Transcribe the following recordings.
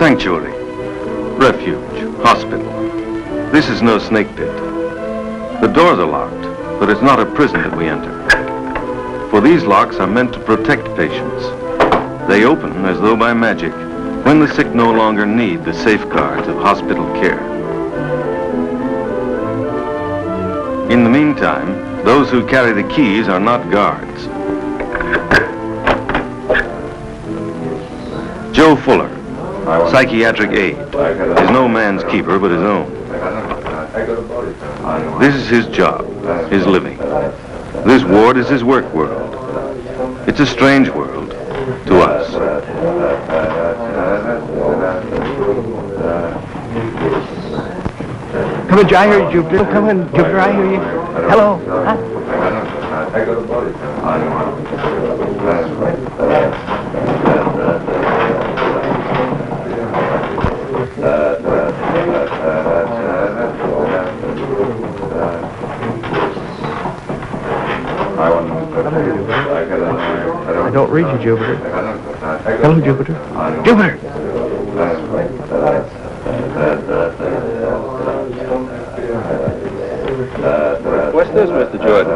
Sanctuary, refuge, hospital. This is no snake pit. The doors are locked, but it's not a prison that we enter. For these locks are meant to protect patients. They open as though by magic when the sick no longer need the safeguards of hospital care. In the meantime, those who carry the keys are not guards. Joe Fuller, psychiatric aide, is no man's keeper but his own. This is his job, his living. This ward is his work world. It's a strange world to us. Come in, I hear you, Jupiter. Come in, Jupiter, I hear you. Hello. Huh? I don't read you, Jupiter. Hello, Jupiter. Jupiter! What's this, Mr. Jordan?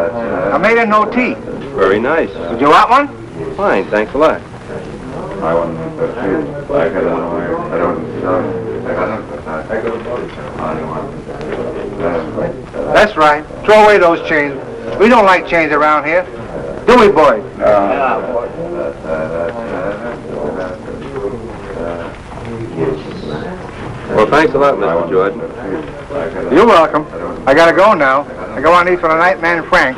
I made a no tea. Very nice. Would you want one? Fine, thanks a lot. That's right. Throw away those chains. We don't like chains around here. Do we, boy? Yeah, boy. Well, thanks a lot, Mr. Jordan. You're welcome. I gotta go now. I go on east for the night man Frank.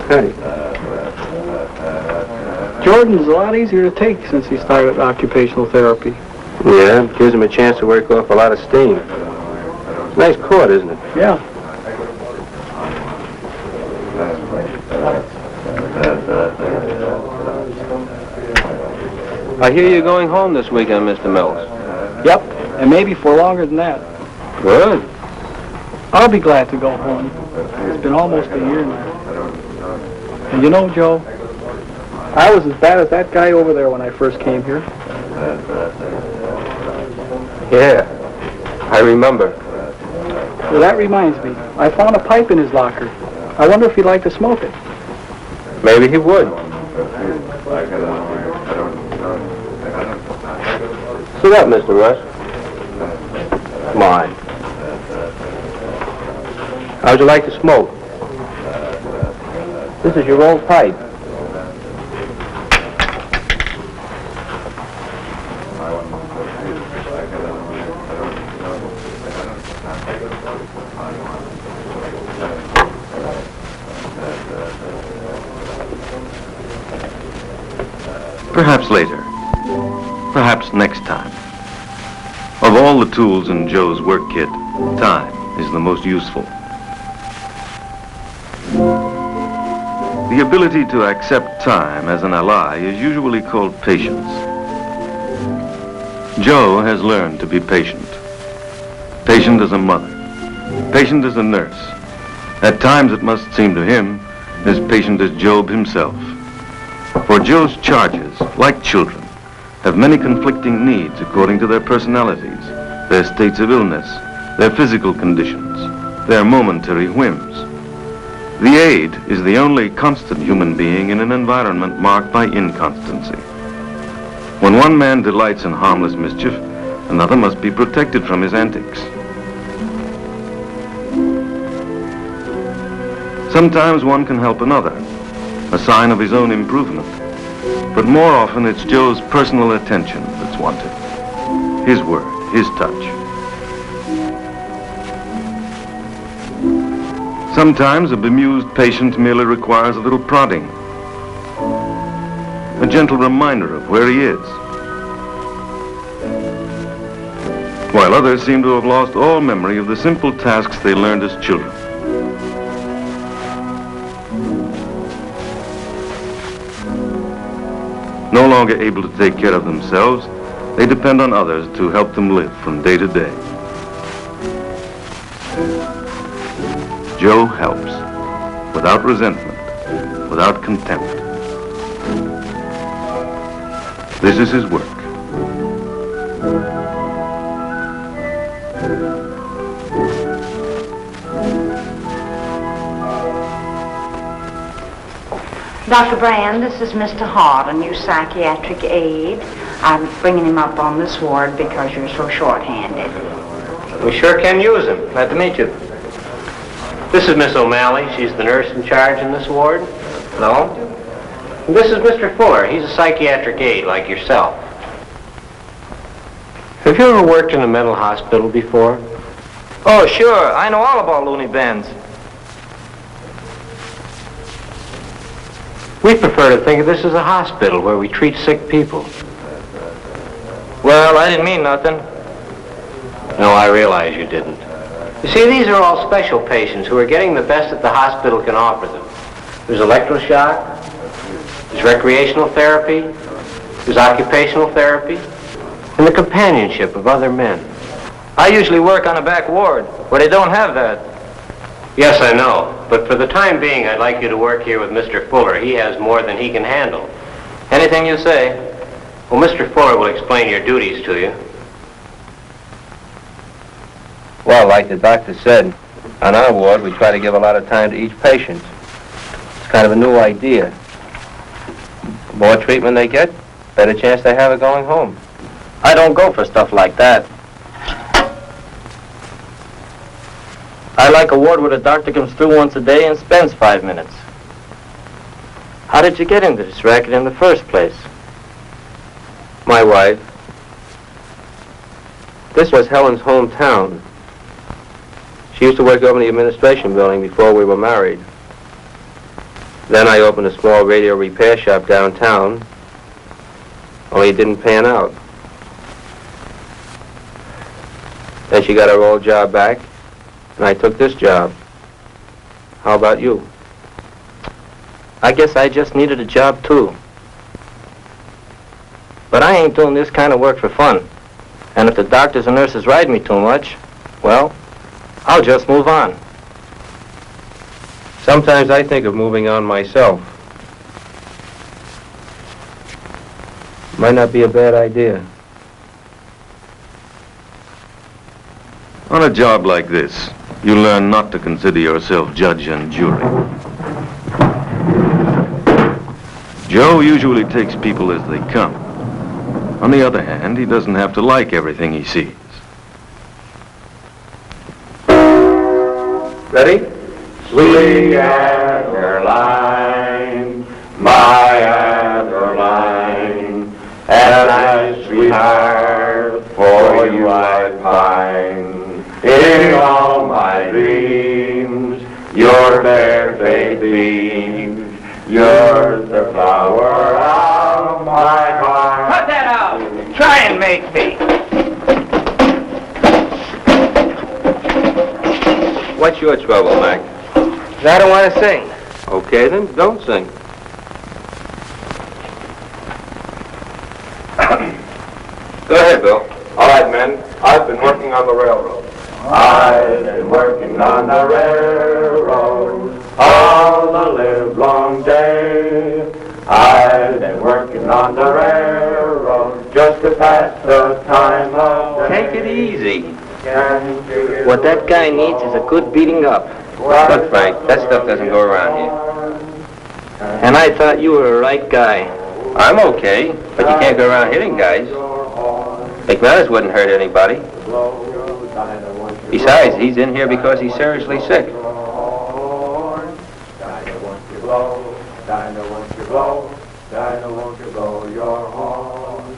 Hey. Jordan's a lot easier to take since he started occupational therapy. Yeah, it gives him a chance to work off a lot of steam. Nice court, isn't it? Yeah. I hear you're going home this weekend, Mr. Mills. Yep, and maybe for longer than that. Good. I'll be glad to go home. It's been almost a year now. And you know, Joe, I was as bad as that guy over there when I first came here. Yeah, I remember. Well, that reminds me. I found a pipe in his locker. I wonder if he'd like to smoke it. Maybe he would. Sit up, Mr. Russ. Come on. How'd you like to smoke? This is your old pipe. Perhaps later. Perhaps next time. Of all the tools in Joe's work kit, time is the most useful. The ability to accept time as an ally is usually called patience. Joe has learned to be patient. Patient as a mother. Patient as a nurse. At times it must seem to him as patient as Job himself. For Joe's charges, like children, have many conflicting needs according to their personalities, their states of illness, their physical conditions, their momentary whims. The aide is the only constant human being in an environment marked by inconstancy. When one man delights in harmless mischief, another must be protected from his antics. Sometimes one can help another, a sign of his own improvement. But more often it's Joe's personal attention that's wanted. His word, his touch. Sometimes a bemused patient merely requires a little prodding, a gentle reminder of where he is. While others seem to have lost all memory of the simple tasks they learned as children. No longer able to take care of themselves, they depend on others to help them live from day to day. Joe helps, without resentment, without contempt. This is his work. Dr. Brand, this is Mr. Hart, a new psychiatric aide. I'm bringing him up on this ward because you're so short-handed. We sure can use him. Glad to meet you. This is Miss O'Malley. She's the nurse in charge in this ward. No? And this is Mr. Fuller. He's a psychiatric aide like yourself. Have you ever worked in a mental hospital before? Oh, sure. I know all about loony bins. We prefer to think of this as a hospital where we treat sick people. Well, I didn't mean nothing. No, I realize you didn't. You see, these are all special patients who are getting the best that the hospital can offer them. There's electroshock, there's recreational therapy, there's occupational therapy, and the companionship of other men. I usually work on a back ward where they don't have that. Yes, I know, but for the time being, I'd like you to work here with Mr. Fuller. He has more than he can handle. Anything you say. Well, Mr. Fuller will explain your duties to you. Well, like the doctor said, on our ward, we try to give a lot of time to each patient. It's kind of a new idea. The more treatment they get, better chance they have of going home. I don't go for stuff like that. I like a ward where the doctor comes through once a day and spends 5 minutes. How did you get into this racket in the first place? My wife. This was Helen's hometown. She used to work over in the administration building before we were married. Then I opened a small radio repair shop downtown, only it didn't pan out. Then she got her old job back, and I took this job. How about you? I guess I just needed a job too. But I ain't doing this kind of work for fun. And if the doctors and nurses ride me too much, well, I'll just move on. Sometimes I think of moving on myself. Might not be a bad idea. On a job like this, you learn not to consider yourself judge and jury. Joe usually takes people as they come. On the other hand, he doesn't have to like everything he sees. Ready? Sweet Adeline, my Adeline, and my sweetheart, for you I pine. In all my dreams, your fair face beams, you're the flower of my heart. Cut that out! Try and make me. What's your trouble, Mac? I don't want to sing. Okay, then don't sing. Go ahead, Bill. All right, men, I've been working on the railroad. I've been working on the railroad all the live long day. I've been working on the railroad just to pass the time of day. Take it easy. What that guy needs is a good beating up. Look, Frank, that stuff doesn't go around here. And I thought you were a right guy. I'm okay, but you can't go around hitting guys. McManus wouldn't hurt anybody. Besides, he's in here because he's seriously sick. Dinah, won't you blow? Dinah, won't you blow? Dinah, won't you blow your horn?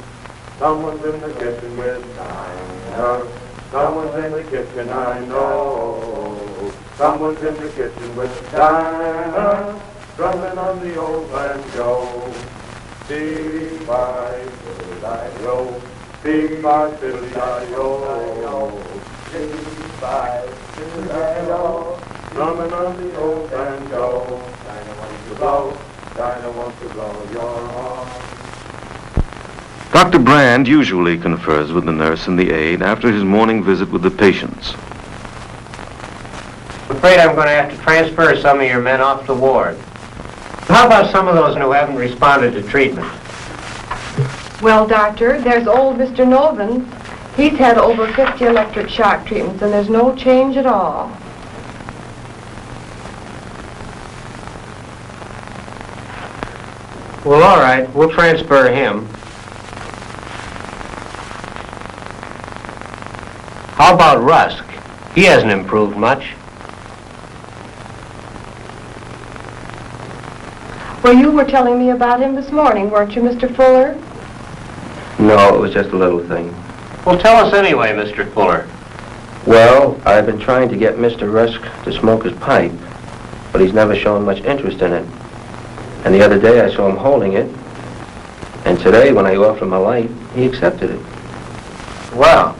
Someone's in the kitchen with Dinah. Someone's in the kitchen, I know. Someone's in the kitchen with Dinah, drumming on the old banjo. Dee-bye, diddle-di-yo. Dee-bye, diddle-di-yo. Dee-bye, diddle-di-yo. Drumming on the old banjo. Dinah, won't you blow? Dinah, won't you blow your horn? Dr. Brand usually confers with the nurse and the aide after his morning visit with the patients. I'm afraid I'm going to have to transfer some of your men off the ward. How about some of those who haven't responded to treatment? Well, doctor, there's old Mr. Novin. He's had over 50 electric shock treatments, and there's no change at all. Well, all right. We'll transfer him. How about Rusk? He hasn't improved much. Well, you were telling me about him this morning, weren't you, Mr. Fuller? No, it was just a little thing. Well, tell us anyway, Mr. Fuller. Well, I've been trying to get Mr. Rusk to smoke his pipe, but he's never shown much interest in it. And the other day I saw him holding it, and today when I offered him a light, he accepted it. Well,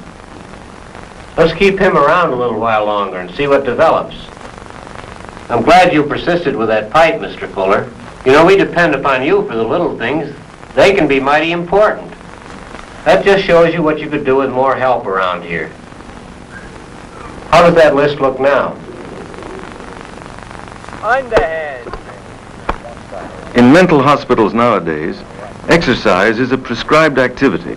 let's keep him around a little while longer and see what develops. I'm glad you persisted with that pipe, Mr. Fuller. You know, we depend upon you for the little things. They can be mighty important. That just shows you what you could do with more help around here. How does that list look now? Underhand. In mental hospitals nowadays, exercise is a prescribed activity.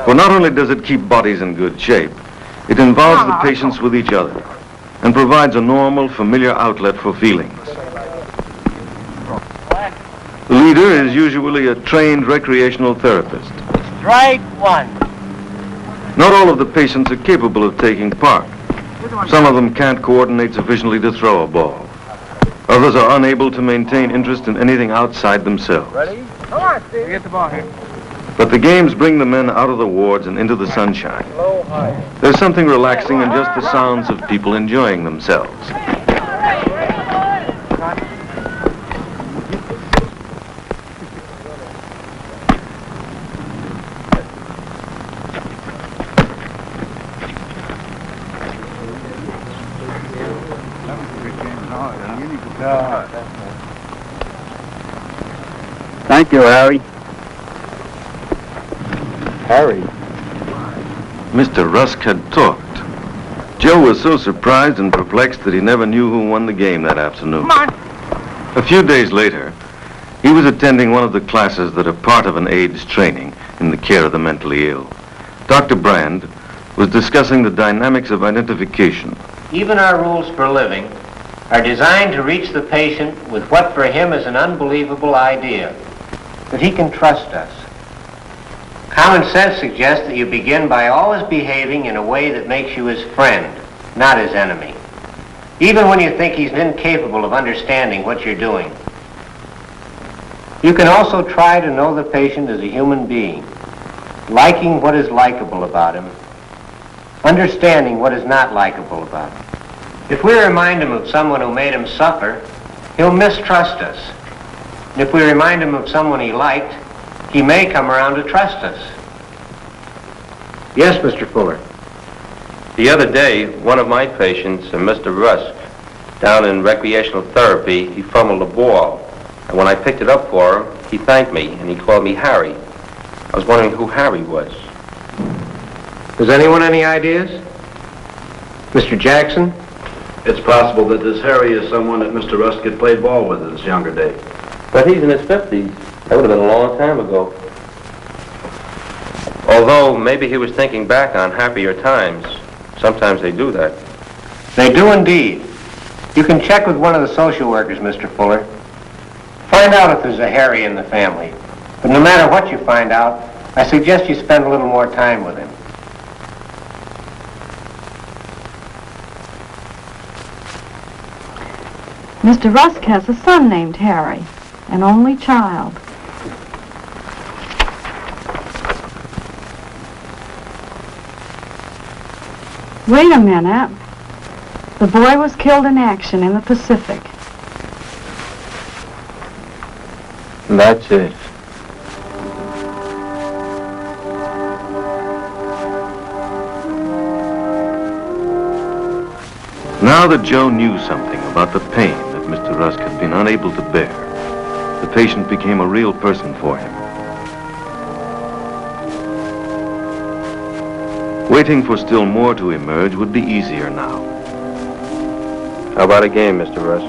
For not only does it keep bodies in good shape, it involves the patients with each other and provides a normal, familiar outlet for feelings. The leader is usually a trained recreational therapist. Strike one. Not all of the patients are capable of taking part. Some of them can't coordinate sufficiently to throw a ball. Others are unable to maintain interest in anything outside themselves. Ready? Come on, Steve. Get the ball here. But the games bring the men out of the wards and into the sunshine. Low, high. There's something relaxing in just the sounds of people enjoying themselves. Thank you, Harry. Harry? Mr. Rusk had talked. Joe was so surprised and perplexed that he never knew who won the game that afternoon. A few days later, he was attending one of the classes that are part of an aide's training in the care of the mentally ill. Dr. Brand was discussing the dynamics of identification. Even our rules for living are designed to reach the patient with what for him is an unbelievable idea, that he can trust us. Common sense suggests that you begin by always behaving in a way that makes you his friend, not his enemy, even when you think he's incapable of understanding what you're doing. You can also try to know the patient as a human being, liking what is likable about him, understanding what is not likable about him. If we remind him of someone who made him suffer, he'll mistrust us. And if we remind him of someone he liked, he may come around to trust us. Yes, Mr. Fuller. The other day, one of my patients, Mr. Rusk, down in recreational therapy, he fumbled a ball. And when I picked it up for him, he thanked me, and he called me Harry. I was wondering who Harry was. Does anyone any ideas? Mr. Jackson? It's possible that this Harry is someone that Mr. Rusk had played ball with in his younger days. But he's in his 50s. That would have been a long time ago. Although maybe he was thinking back on happier times. Sometimes they do that. They do indeed. You can check with one of the social workers, Mr. Fuller. Find out if there's a Harry in the family. But no matter what you find out, I suggest you spend a little more time with him. Mr. Rusk has a son named Harry, an only child. Wait a minute. The boy was killed in action in the Pacific. That's it. Now that Joe knew something about the pain that Mr. Rusk had been unable to bear, the patient became a real person for him. Waiting for still more to emerge would be easier now. How about a game, Mr. Rusk?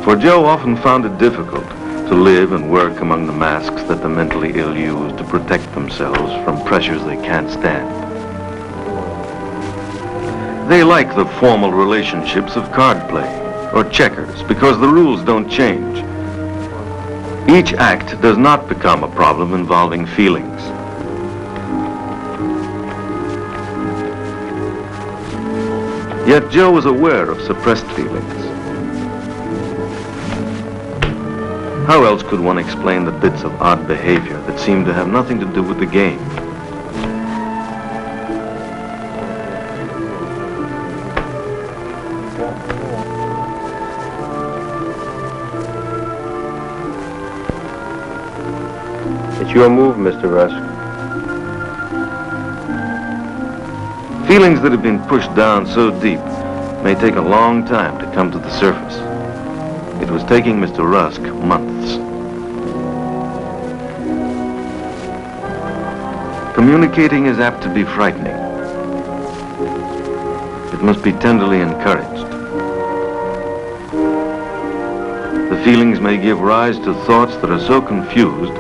For Joe often found it difficult to live and work among the masks that the mentally ill use to protect themselves from pressures they can't stand. They like the formal relationships of card play or checkers because the rules don't change. Each act does not become a problem involving feelings. Yet Joe was aware of suppressed feelings. How else could one explain the bits of odd behavior that seemed to have nothing to do with the game? It's your move, Mr. Rusk. Feelings that have been pushed down so deep may take a long time to come to the surface. It was taking Mr. Rusk months. Communicating is apt to be frightening. It must be tenderly encouraged. The feelings may give rise to thoughts that are so confused,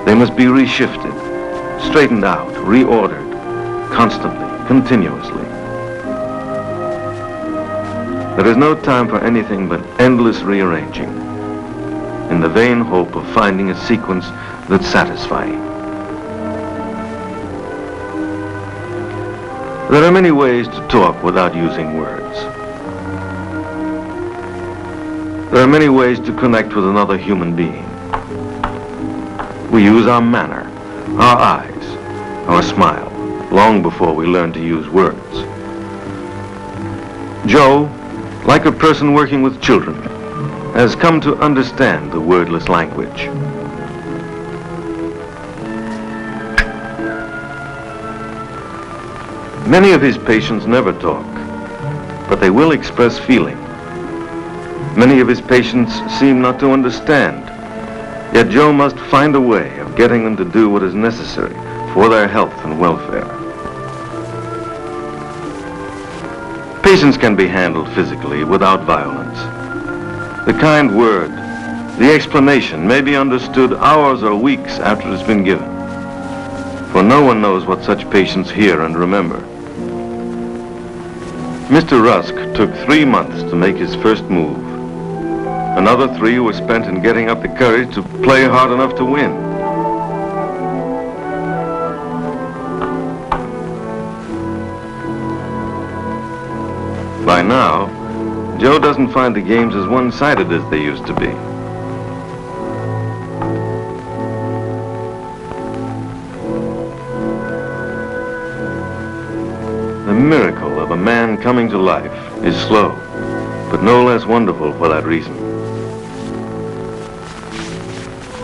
they must be reshifted, straightened out, reordered, constantly, continuously. There is no time for anything but endless rearranging, in the vain hope of finding a sequence that's satisfying. There are many ways to talk without using words. There are many ways to connect with another human being. We use our manner, our eyes, our smile, long before we learn to use words. Joe, like a person working with children, has come to understand the wordless language. Many of his patients never talk, but they will express feeling. Many of his patients seem not to understand, yet Joe must find a way of getting them to do what is necessary for their health and welfare. Patients can be handled physically without violence. The kind word, the explanation may be understood hours or weeks after it's been given, for no one knows what such patients hear and remember. Mr. Rusk took 3 months to make his first move. Another 3 were spent in getting up the courage to play hard enough to win. By now, Joe doesn't find the games as one-sided as they used to be. The miracle of a man coming to life is slow, but no less wonderful for that reason.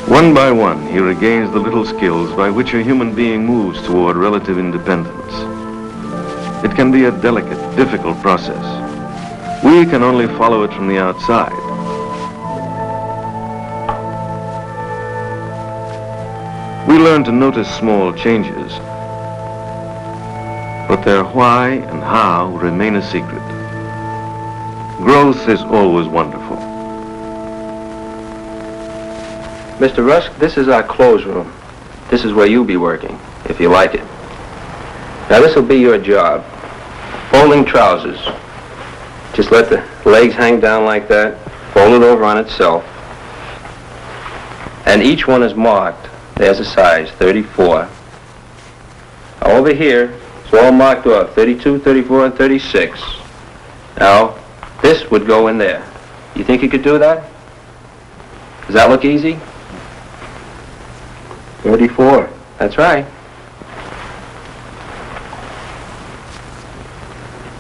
One by one, he regains the little skills by which a human being moves toward relative independence. It can be a delicate, difficult process. We can only follow it from the outside. We learn to notice small changes, but their why and how remain a secret. Growth is always wonderful. Mr. Rusk, this is our clothes room. This is where you'll be working, if you like it. Now, this will be your job. Folding trousers. Just let the legs hang down like that, fold it over on itself. And each one is marked. There's a size, 34. Now, over here, it's all marked off, 32, 34, and 36. Now, this would go in there. You think you could do that? Does that look easy? 34. That's right.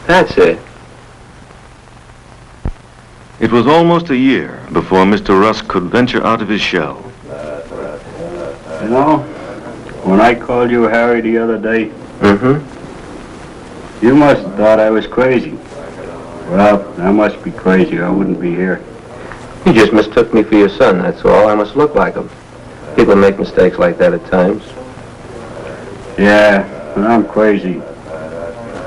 That's it. It was almost a year before Mr. Rusk could venture out of his shell. You know, when I called you Harry the other day, you must have thought I was crazy. Well, I must be crazy, or I wouldn't be here. You just mistook me for your son, that's all. I must look like him. People make mistakes like that at times. Yeah, but I'm crazy.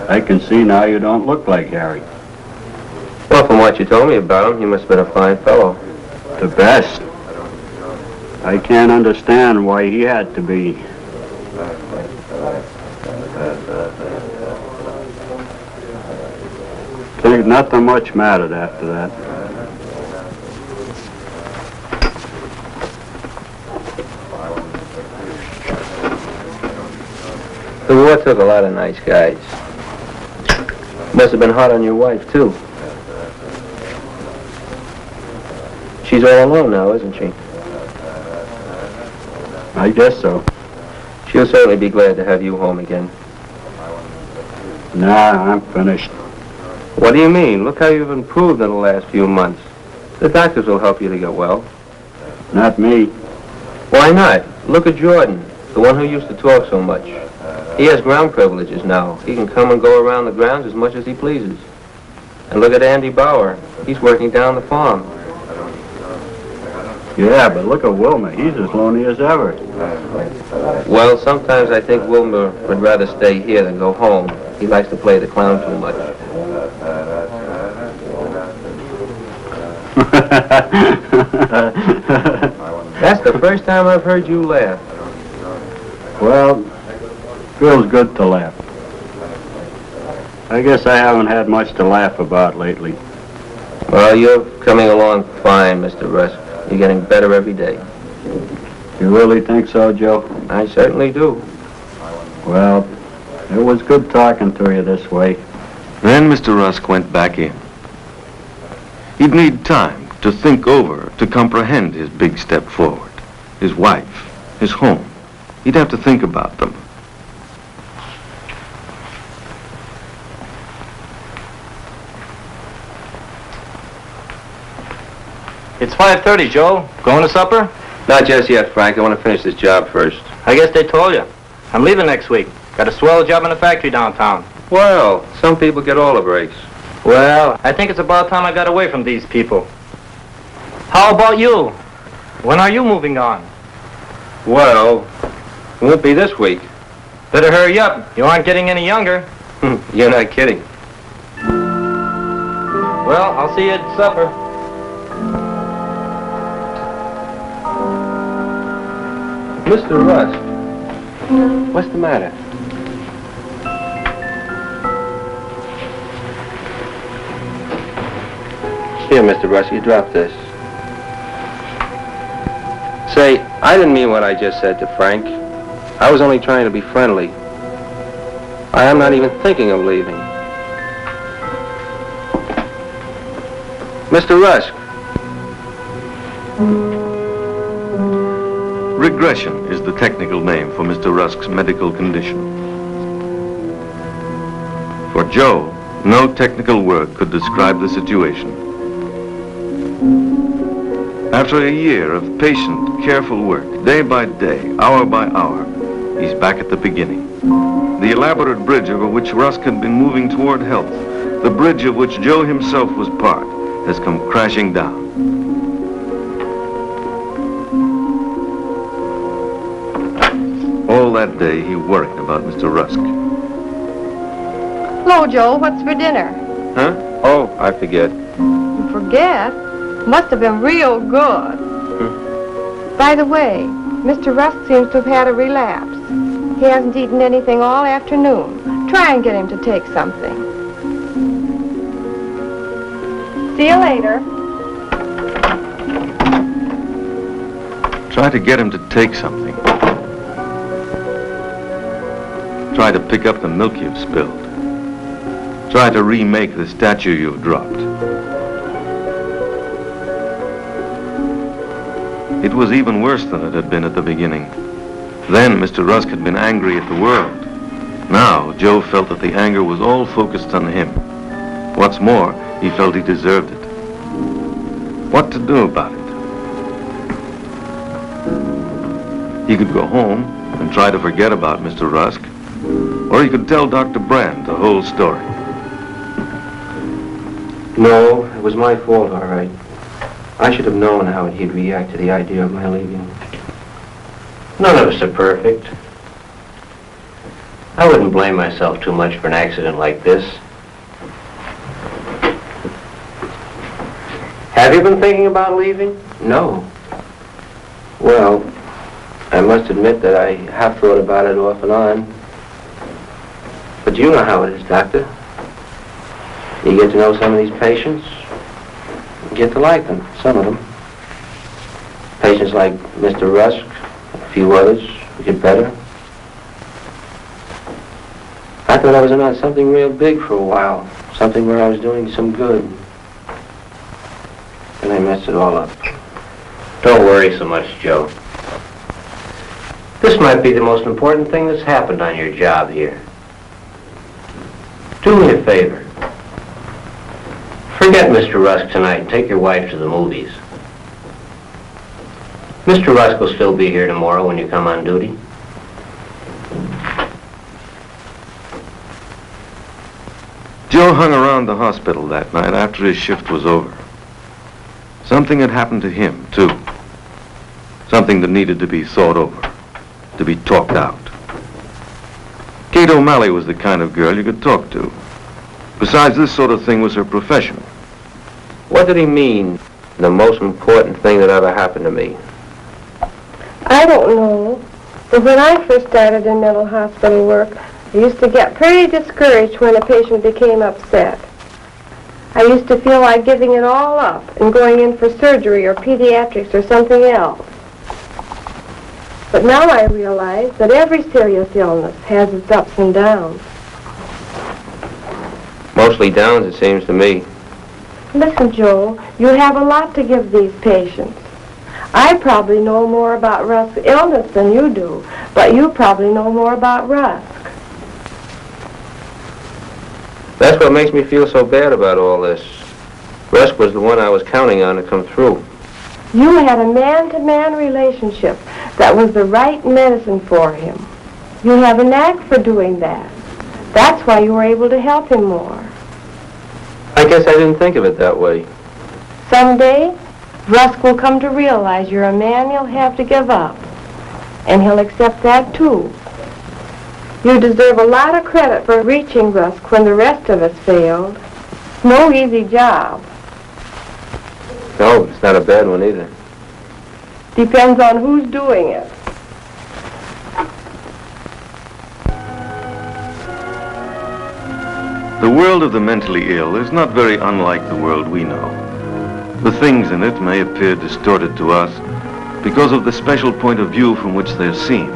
I can see now you don't look like Harry. Well, from what you told me about him, he must have been a fine fellow. The best. I can't understand why he had to be. Think nothing much mattered after that. The war took a lot of nice guys. Must have been hard on your wife, too. She's all alone now, isn't she? I guess so. She'll certainly be glad to have you home again. Nah, I'm finished. What do you mean? Look how you've improved in the last few months. The doctors will help you to get well. Not me. Why not? Look at Jordan, the one who used to talk so much. He has ground privileges now. He can come and go around the grounds as much as he pleases. And look at Andy Bauer. He's working down the farm. Yeah, but look at Wilmer. He's as lonely as ever. Well, sometimes I think Wilmer would rather stay here than go home. He likes to play the clown too much. That's the first time I've heard you laugh. Well, feels good to laugh. I guess I haven't had much to laugh about lately. Well, you're coming along fine, Mr. Rusk. You're getting better every day. You really think so, Joe? I certainly do. Well, it was good talking to you this way. Then Mr. Rusk went back in. He'd need time to think over, to comprehend his big step forward. His wife, his home. He'd have to think about them. It's 5:30, Joe. Going to supper? Not just yet, Frank. I want to finish this job first. I guess they told you. I'm leaving next week. Got a swell job in a factory downtown. Well, some people get all the breaks. Well, I think it's about time I got away from these people. How about you? When are you moving on? Well, it won't be this week. Better hurry up. You aren't getting any younger. You're not kidding. Well, I'll see you at supper. Mr. Rusk, what's the matter? Here, Mr. Rusk, you drop this. Say, I didn't mean what I just said to Frank. I was only trying to be friendly. I am not even thinking of leaving. Mr. Rusk. Regression is the technical name for Mr. Rusk's medical condition. For Joe, no technical word could describe the situation. After a year of patient, careful work, day by day, hour by hour, he's back at the beginning. The elaborate bridge over which Rusk had been moving toward health, the bridge of which Joe himself was part, has come crashing down. All that day, he worried about Mr. Rusk. Hello, Joe. What's for dinner? Huh? Oh, I forget. You forget? Must have been real good. By the way, Mr. Rusk seems to have had a relapse. He hasn't eaten anything all afternoon. Try and get him to take something. See you later. Try to get him to take something. Try to pick up the milk you've spilled. Try to remake the statue you've dropped. It was even worse than it had been at the beginning. Then Mr. Rusk had been angry at the world. Now Joe felt that the anger was all focused on him. What's more, he felt he deserved it. What to do about it? He could go home and try to forget about Mr. Rusk, or he could tell Dr. Brand the whole story. No, it was my fault, all right. I should have known how he'd react to the idea of my leaving. None of us are perfect. I wouldn't blame myself too much for an accident like this. Have you been thinking about leaving? No. Well, I must admit that I have thought about it off and on. But you know how it is, Doctor. You get to know some of these patients, you get to like them, some of them. Patients like Mr. Rusk, a few others, who get better. I thought I was on something real big for a while, something where I was doing some good. And I messed it all up. Don't worry so much, Joe. This might be the most important thing that's happened on your job here. Do me a favor. Forget Mr. Rusk tonight and take your wife to the movies. Mr. Rusk will still be here tomorrow when you come on duty. Joe hung around the hospital that night after his shift was over. Something had happened to him, too. Something that needed to be thought over, to be talked out. Kate O'Malley was the kind of girl you could talk to. Besides, this sort of thing was her profession. What did he mean, the most important thing that ever happened to me? I don't know. But when I first started in mental hospital work, I used to get pretty discouraged when a patient became upset. I used to feel like giving it all up and going in for surgery or pediatrics or something else. But now I realize that every serious illness has its ups and downs. Mostly downs, it seems to me. Listen, Joe, you have a lot to give these patients. I probably know more about Rusk's illness than you do, but you probably know more about Rusk. That's what makes me feel so bad about all this. Rusk was the one I was counting on to come through. You had a man-to-man relationship that was the right medicine for him. You have a knack for doing that. That's why you were able to help him more. I guess I didn't think of it that way. Someday, Rusk will come to realize you're a man he'll have to give up. And he'll accept that, too. You deserve a lot of credit for reaching Rusk when the rest of us failed. No easy job. No, it's not a bad one either. Depends on who's doing it. The world of the mentally ill is not very unlike the world we know. The things in it may appear distorted to us because of the special point of view from which they're seen.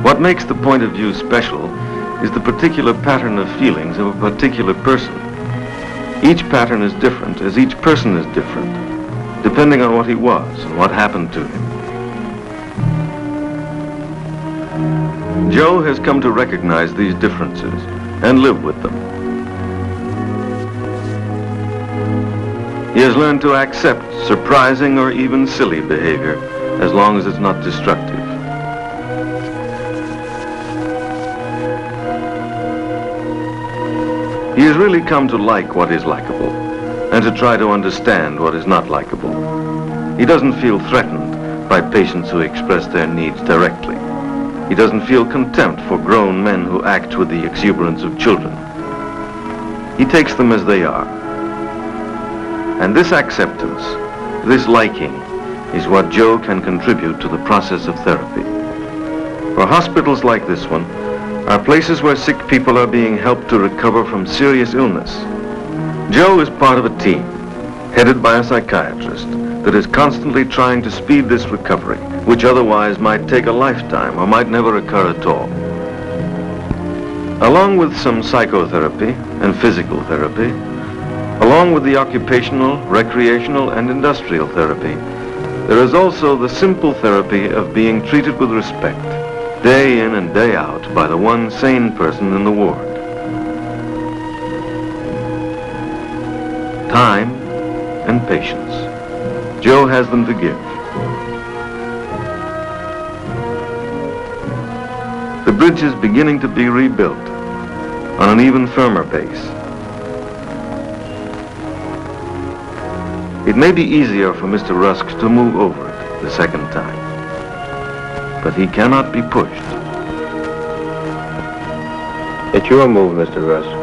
What makes the point of view special is the particular pattern of feelings of a particular person. Each pattern is different, as each person is different, depending on what he was and what happened to him. Joe has come to recognize these differences and live with them. He has learned to accept surprising or even silly behavior as long as it's not destructive. He has really come to like what is likable and to try to understand what is not likable. He doesn't feel threatened by patients who express their needs directly. He doesn't feel contempt for grown men who act with the exuberance of children. He takes them as they are. And this acceptance, this liking, is what Joe can contribute to the process of therapy. For hospitals like this one are places where sick people are being helped to recover from serious illness. Joe is part of a team, headed by a psychiatrist, that is constantly trying to speed this recovery, which otherwise might take a lifetime or might never occur at all. Along with some psychotherapy and physical therapy, along with the occupational, recreational, and industrial therapy, there is also the simple therapy of being treated with respect, day in and day out, by the one sane person in the ward. Time and patience. Joe has them to give. The bridge is beginning to be rebuilt on an even firmer base. It may be easier for Mr. Rusk to move over it the second time, but he cannot be pushed. It's your move, Mr. Rusk.